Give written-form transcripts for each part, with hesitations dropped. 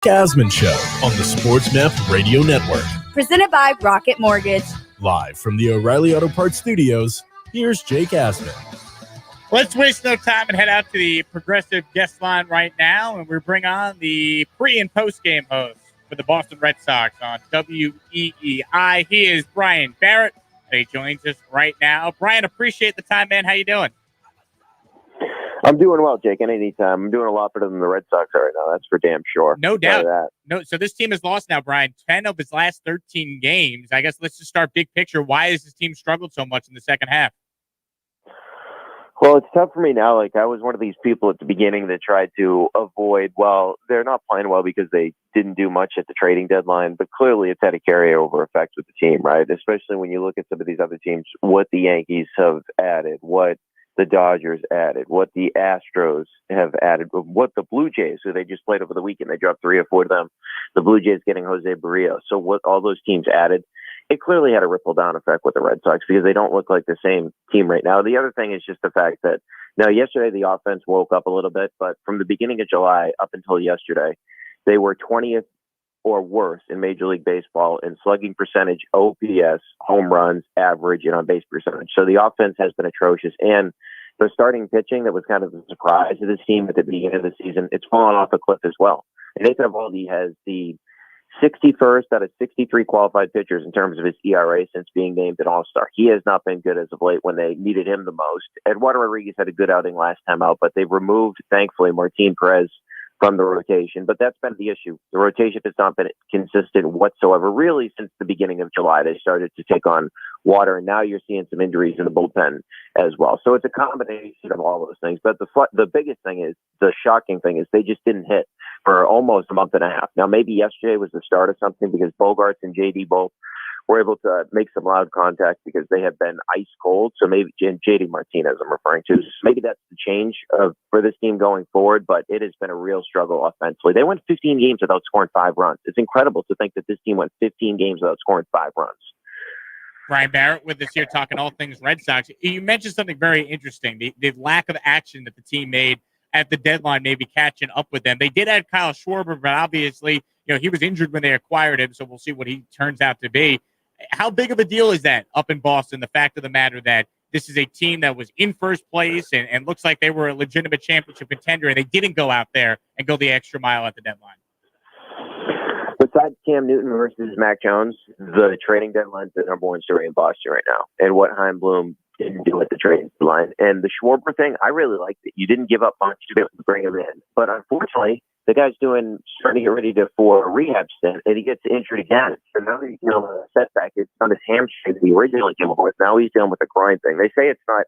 Casman Show on the SportsMap Radio Network. Presented by Rocket Mortgage. Live from the O'Reilly Auto Parts Studios, here's Jake Asman. Let's waste no time and head out to the Progressive guest line right now, and we bring on the pre- and post-game host for the Boston Red Sox on WEEI. He is Brian Barrett, and he joins us right now. Brian, appreciate the time, man. How you doing? I'm doing well, Jake. Anytime. I'm doing a lot better than the Red Sox are right now. That's for damn sure. No doubt. No. So this team has lost now, Brian, 10 of its last 13 games. I guess let's just start big picture. Why has this team struggled so much in the second half? Well, it's tough for me now. Like, I was one of these people at the beginning that tried to avoid, well, they're not playing well because they didn't do much at the trading deadline, but clearly it's had a carryover effect with the team, right? Especially when you look at some of these other teams, what the Yankees have added, what the Dodgers added, what the Astros have added, what the Blue Jays, who they just played over the weekend, they dropped 3 or 4 to them. The Blue Jays getting Jose Barrios. So what all those teams added, it clearly had a ripple down effect with the Red Sox because they don't look like the same team right now. The other thing is just the fact that now yesterday the offense woke up a little bit, but from the beginning of July up until yesterday, they were 20th or worse in Major League Baseball in slugging percentage, OPS, home runs, average, and on base percentage. So the offense has been atrocious. And the starting pitching that was kind of a surprise to this team at the beginning of the season, it's fallen off a cliff as well. And Nathan Eovaldi has the 61st out of 63 qualified pitchers in terms of his ERA since being named an All-Star. He has not been good as of late when they needed him the most. Eduardo Rodriguez had a good outing last time out, but they've removed, thankfully, Martin Perez from the rotation, but that's been the issue. The rotation has not been consistent whatsoever, really, since the beginning of July. They started to take on water, and now you're seeing some injuries in the bullpen as well. So it's a combination of all those things. But the biggest thing is, the shocking thing is, they just didn't hit for almost a month and a half. Now, maybe yesterday was the start of something because Bogarts and JD both were able to make some loud contact because they have been ice cold. So maybe JD Martinez I'm referring to. So maybe that's the change for this team going forward, but it has been a real struggle offensively. They went 15 games without scoring 5 runs. It's incredible to think that this team went 15 games without scoring 5 runs. Brian Barrett with us here talking all things Red Sox. You mentioned something very interesting, the lack of action that the team made at the deadline, maybe catching up with them. They did add Kyle Schwarber, but obviously, he was injured when they acquired him, so we'll see what he turns out to be. How big of a deal is that up in Boston, the fact of the matter that this is a team that was in first place and looks like they were a legitimate championship contender, and they didn't go out there and go the extra mile at the deadline? Besides Cam Newton versus Mac Jones, the trading deadline's the number one story in Boston right now, and what Chaim Bloom didn't do at the trading deadline. And the Schwarber thing, I really liked it. You didn't give up much to be able to bring him in. But unfortunately, the guy's starting to get ready for a rehab stint, and he gets injured again. So now he's dealing with a setback. It's on his hamstring that he originally came up with. Now he's dealing with a groin thing. They say it's not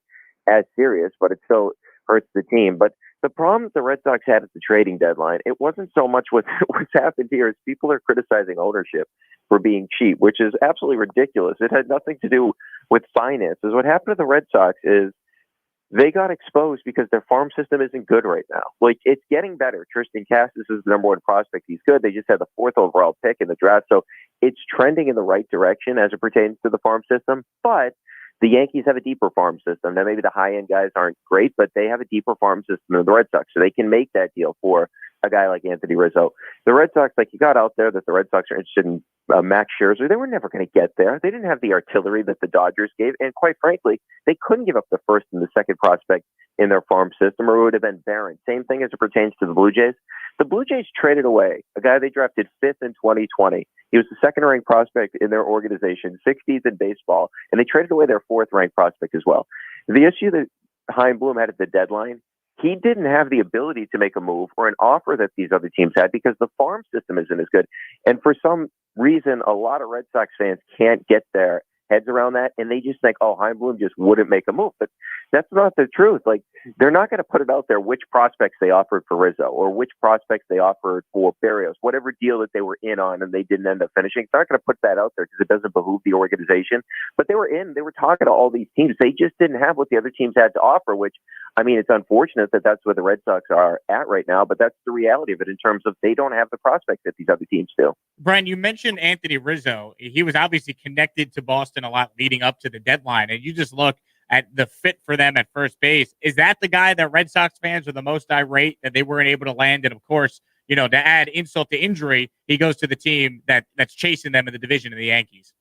as serious, but it still hurts the team. But the problem that the Red Sox had at the trading deadline, it wasn't so much what's happened here is people are criticizing ownership for being cheap, which is absolutely ridiculous. It had nothing to do with finances. What happened to the Red Sox is they got exposed because their farm system isn't good right now. Like, it's getting better. Tristan Cassis is the number one prospect. He's good. They just had the 4th overall pick in the draft. So it's trending in the right direction as it pertains to the farm system. But the Yankees have a deeper farm system. Now, maybe the high-end guys aren't great, but they have a deeper farm system than the Red Sox. So they can make that deal for a guy like Anthony Rizzo. The Red Sox, like, you got out there that the Red Sox are interested in Max Scherzer. They were never going to get there. They didn't have the artillery that the Dodgers gave. And quite frankly, they couldn't give up the 1st and the 2nd prospect in their farm system, or it would have been barren. Same thing as it pertains to the Blue Jays. The Blue Jays traded away a guy they drafted 5th in 2020. He was the 2nd-ranked prospect in their organization, 60th in baseball, and they traded away their 4th-ranked prospect as well. The issue that Chaim Bloom had at the deadline, he didn't have the ability to make a move or an offer that these other teams had because the farm system isn't as good. And for some reason, a lot of Red Sox fans can't get their heads around that, and they just think, oh, Chaim Bloom just wouldn't make a move. But that's not the truth. Like, they're not going to put it out there which prospects they offered for Rizzo or which prospects they offered for Barrios, whatever deal that they were in on and they didn't end up finishing. They're not going to put that out there because it doesn't behoove the organization. But they were talking to all these teams. They just didn't have what the other teams had to offer, which, I mean, it's unfortunate that that's where the Red Sox are at right now, but that's the reality of it in terms of they don't have the prospects that these other teams do. Brian, you mentioned Anthony Rizzo. He was obviously connected to Boston a lot leading up to the deadline, and you just look at the fit for them at first base. Is that the guy that Red Sox fans are the most irate that they weren't able to land? And of course, to add insult to injury, he goes to the team that's chasing them in the division of the Yankees.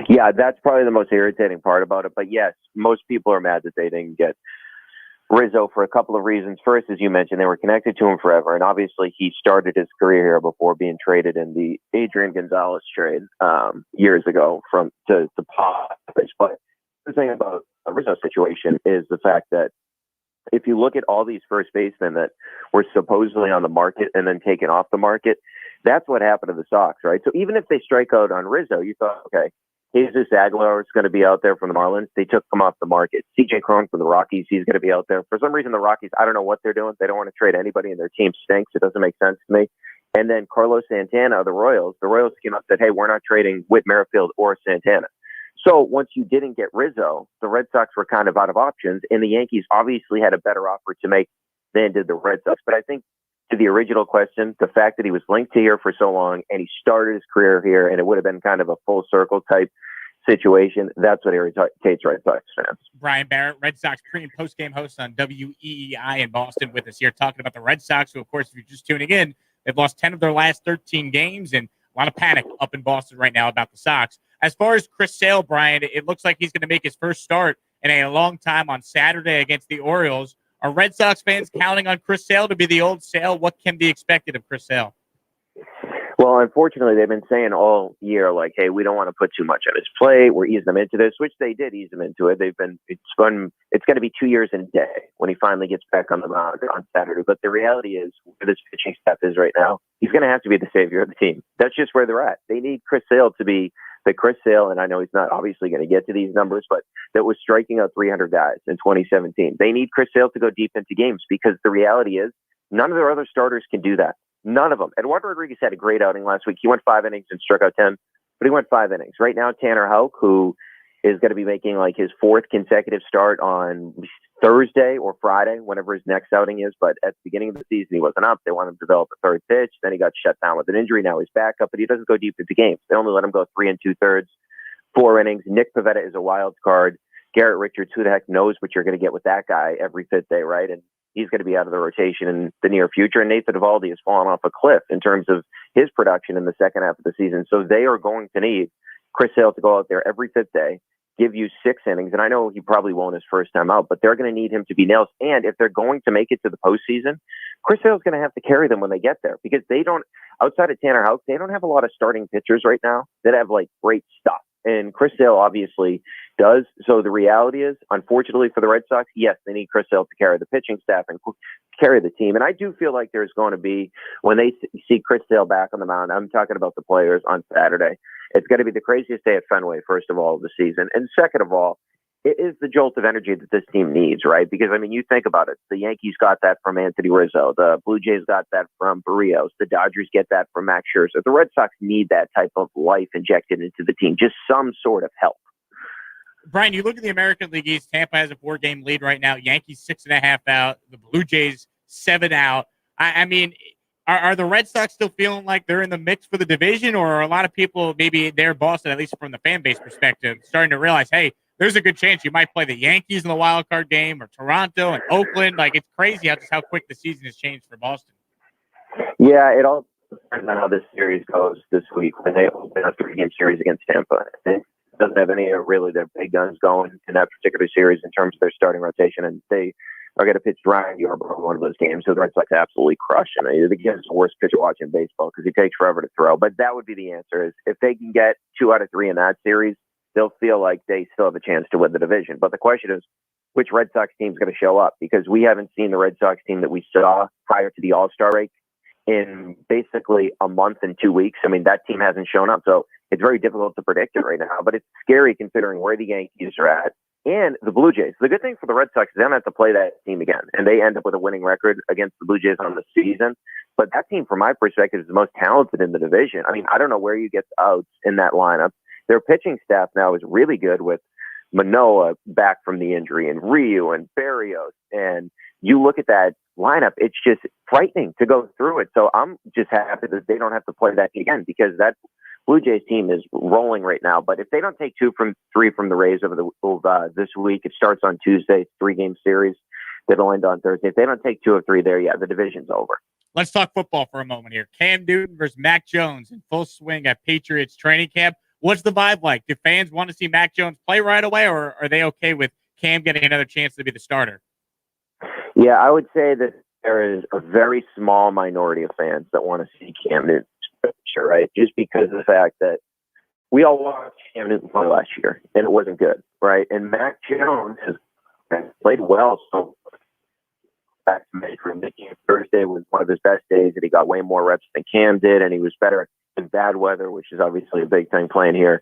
Yeah, that's probably the most irritating part about it. But yes, most people are mad that they didn't get Rizzo for a couple of reasons. First, as you mentioned, they were connected to him forever, and obviously he started his career here before being traded in the Adrian Gonzalez trade years ago to Padres. But the thing about a Rizzo situation is the fact that if you look at all these first basemen that were supposedly on the market and then taken off the market, that's what happened to the Sox, right? So even if they strike out on Rizzo, you thought, okay, Jesus Aguilar is going to be out there from the Marlins. They took him off the market. CJ Cron from the Rockies, he's going to be out there. For some reason, the Rockies, I don't know what they're doing. They don't want to trade anybody, and their team stinks. It doesn't make sense to me. And then Carlos Santana of the Royals came up and said, hey, we're not trading Whit Merrifield or Santana. So once you didn't get Rizzo, the Red Sox were kind of out of options, and the Yankees obviously had a better offer to make than did the Red Sox. But I think to the original question, the fact that he was linked to here for so long and he started his career here, and it would have been kind of a full circle type situation, that's what irritates Red Sox fans. Brian Barrett, Red Sox pre and post game host on WEEI in Boston, with us here talking about the Red Sox, who, of course, if you're just tuning in, they've lost 10 of their last 13 games, and a lot of panic up in Boston right now about the Sox. As far as Chris Sale, Brian, it looks like he's going to make his first start in a long time on Saturday against the Orioles. Are Red Sox fans counting on Chris Sale to be the old Sale? What can be expected of Chris Sale? Well, unfortunately, they've been saying all year, like, hey, we don't want to put too much on his plate. We're easing him into this, which they did ease him into it. It's going to be 2 years and a day when he finally gets back on the mound on Saturday. But the reality is, where this pitching staff is right now, he's going to have to be the savior of the team. That's just where they're at. They need Chris Sale to be the Chris Sale, and I know he's not obviously going to get to these numbers, but that was striking out 300 guys in 2017. They need Chris Sale to go deep into games, because the reality is none of their other starters can do that. None of them. Eduardo Rodriguez had a great outing last week. He went 5 innings and struck out 10, but he went 5 innings. Right now, Tanner Houck, who is going to be making like his 4th consecutive start on Thursday or Friday, whenever his next outing is. But at the beginning of the season, he wasn't up. They wanted him to develop a 3rd pitch. Then he got shut down with an injury. Now he's back up, but he doesn't go deep into games. They only let him go 3 2/3, 4 innings. Nick Pivetta is a wild card. Garrett Richards, who the heck knows what you're going to get with that guy every 5th day, right? And he's going to be out of the rotation in the near future. And Nathan Eovaldi has fallen off a cliff in terms of his production in the second half of the season. So they are going to need Chris Sale to go out there every 5th day, give you 6 innings. And I know he probably won't his first time out, but they're going to need him to be nails. And if they're going to make it to the postseason, Chris Sale's going to have to carry them when they get there, because they don't, outside of Tanner Houck, they don't have a lot of starting pitchers right now that have like great stuff. And Chris Sale obviously does. So the reality is, unfortunately for the Red Sox, yes, they need Chris Sale to carry the pitching staff and carry the team. And I do feel like there's going to be, when they see Chris Sale back on the mound, I'm talking about the players on Saturday, it's going to be the craziest day at Fenway, first of all, of the season. And second of all, it is the jolt of energy that this team needs, right? Because, I mean, you think about it. The Yankees got that from Anthony Rizzo. The Blue Jays got that from Barrios. The Dodgers get that from Max Scherzer. The Red Sox need that type of life injected into the team, just some sort of help. Brian, you look at the American League East. Tampa has a 4-game lead right now. Yankees 6.5 out. The Blue Jays 7 out. I mean, are the Red Sox still feeling like they're in the mix for the division, or are a lot of people, maybe they're Boston, at least from the fan base perspective, starting to realize, hey, there's a good chance you might play the Yankees in the wild card game, or Toronto and Oakland? Like, it's crazy how quick the season has changed for Boston. Yeah, it all depends on how this series goes this week when they open a 3-game series against Tampa. It doesn't have any really their big guns going in that particular series in terms of their starting rotation, and they are going to pitch Ryan Yarbrough in one of those games. So the Red Sox absolutely crush him. He's the worst pitcher watching baseball because he takes forever to throw. But that would be the answer: is if they can get 2 out of 3 in that series, they'll feel like they still have a chance to win the division. But the question is, which Red Sox team is going to show up? Because we haven't seen the Red Sox team that we saw prior to the All-Star break in basically a month and 2 weeks. I mean, that team hasn't shown up. So it's very difficult to predict it right now. But it's scary considering where the Yankees are at and the Blue Jays. The good thing for the Red Sox is they don't have to play that team again. And they end up with a winning record against the Blue Jays on the season. But that team, from my perspective, is the most talented in the division. I mean, I don't know where you get the outs in that lineup. Their pitching staff now is really good with Manoah back from the injury and Ryu and Barrios. And you look at that lineup, it's just frightening to go through it. So I'm just happy that they don't have to play that again, because that Blue Jays team is rolling right now. But if they don't take 2 from 3 from the Rays over this week, it starts on Tuesday, 3-game series. that'll end on Thursday. If they don't take 2 of 3 there, the division's over. Let's talk football for a moment here. Cam Newton versus Mac Jones in full swing at Patriots training camp. What's the vibe like? Do fans want to see Mac Jones play right away, or are they okay with Cam getting another chance to be the starter? Yeah, I would say that there is a very small minority of fans that want to see Cam Newton, right? Just because of the fact that we all watched Cam Newton play last year, and it wasn't good, right? And Mac Jones has played well. So Thursday was one of his best days, and he got way more reps than Cam did, and he was better in bad weather, which is obviously a big thing playing here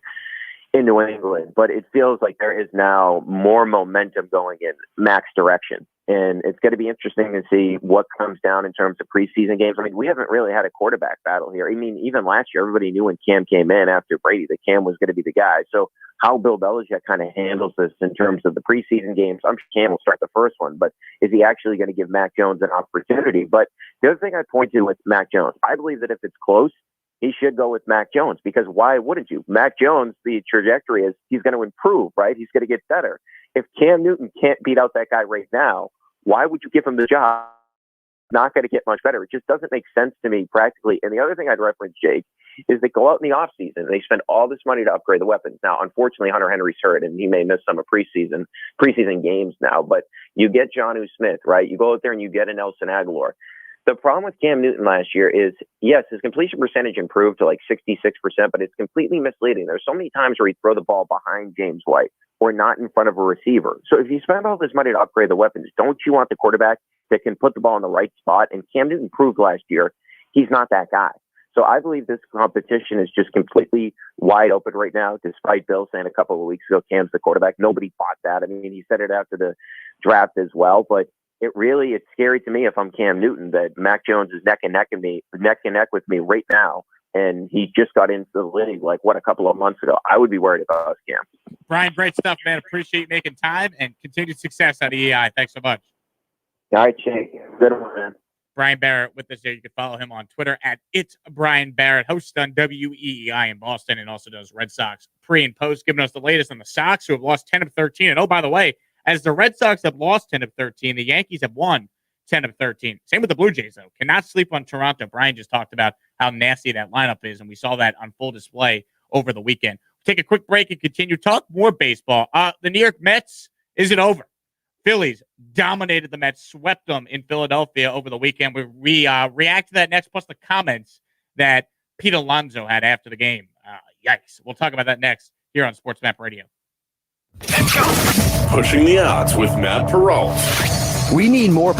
in New England. But it feels like there is now more momentum going in Mac's direction. And it's going to be interesting to see what comes down in terms of preseason games. I mean, we haven't really had a quarterback battle here. I mean, even last year, everybody knew when Cam came in after Brady that Cam was going to be the guy. So how Bill Belichick kind of handles this in terms of the preseason games, I'm sure Cam will start the first one, but is he actually going to give Mac Jones an opportunity? But the other thing I point to with Mac Jones, I believe that if it's close, he should go with Mac Jones, because why wouldn't you? Mac Jones, the trajectory is he's going to improve, right? He's going to get better. If Cam Newton can't beat out that guy right now, why would you give him the job? Not going to get much better. It just doesn't make sense to me practically. And the other thing I'd reference, Jake, is they go out in the offseason and they spend all this money to upgrade the weapons. Now, unfortunately, Hunter Henry's hurt and he may miss some of preseason games now, but you get Jonnu Smith, right? You go out there and you get a Nelson Aguilar. The problem with Cam Newton last year is, yes, his completion percentage improved to like 66%, but it's completely misleading. There's so many times where he'd throw the ball behind James White or not in front of a receiver. So if you spend all this money to upgrade the weapons, don't you want the quarterback that can put the ball in the right spot? And Cam Newton proved last year he's not that guy. So I believe this competition is just completely wide open right now, despite Bill saying a couple of weeks ago Cam's the quarterback. Nobody bought that. I mean, he said it after the draft as well, but it's scary to me if I'm Cam Newton that Mac Jones is neck and neck with me right now. And he just got into the league a couple of months ago. I would be worried about us, Cam. Brian, great stuff, man. Appreciate you making time and continued success at EEI. Thanks so much. All right, Jake. Good one, man. Brian Barrett with us there. You can follow him on Twitter at It's Brian Barrett, host on WEEI in Boston, and also does Red Sox pre and post, giving us the latest on the Sox, who have lost 10 of 13. And, oh, by the way, as the Red Sox have lost 10 of 13, the Yankees have won 10 of 13. Same with the Blue Jays, though. Cannot sleep on Toronto. Brian just talked about how nasty that lineup is, and we saw that on full display over the weekend. We'll take a quick break and continue. Talk more baseball. The New York Mets, is it over? Phillies dominated the Mets, swept them in Philadelphia over the weekend. We react to that next, plus the comments that Pete Alonso had after the game. Yikes. We'll talk about that next here on Sports Map Radio. Pushing the odds with Matt Perrault. We need more